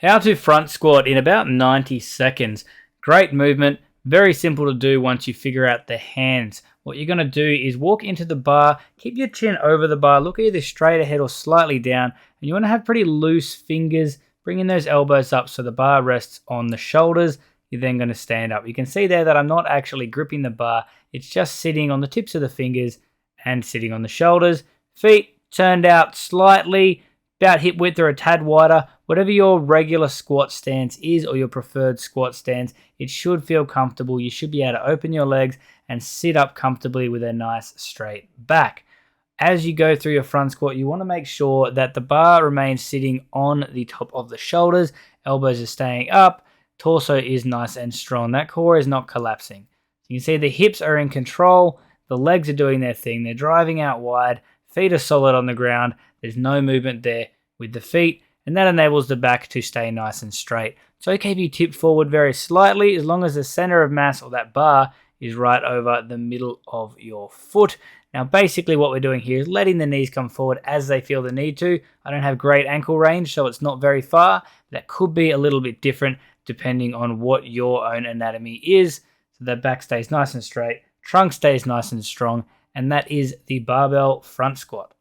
How to front squat in about 90 seconds. Great movement, very simple to do once you figure out the hands. What you're going to do is walk into the bar, keep your chin over the bar, look either straight ahead or slightly down, and you want to have pretty loose fingers, bringing those elbows up so the bar rests on the shoulders. You're then going to stand up. You can see there that I'm not actually gripping the bar, it's just sitting on the tips of the fingers and sitting on the shoulders. Feet turned out slightly, about hip width or a tad wider. Whatever your regular squat stance is or your preferred squat stance, it should feel comfortable. You should be able to open your legs and sit up comfortably with a nice straight back. As you go through your front squat, you want to make sure that the bar remains sitting on the top of the shoulders, elbows are staying up, torso is nice and strong. That core is not collapsing. You can see the hips are in control, the legs are doing their thing, they're driving out wide, feet are solid on the ground, there's no movement there with the feet, and that enables the back to stay nice and straight. It's okay if you tip forward very slightly as long as the center of mass or that bar is right over the middle of your foot. Now basically what we're doing here is letting the knees come forward as they feel the need to. I don't have great ankle range, so it's not very far. That could be a little bit different depending on what your own anatomy is. So that back stays nice and straight, trunk stays nice and strong, and that is the barbell front squat.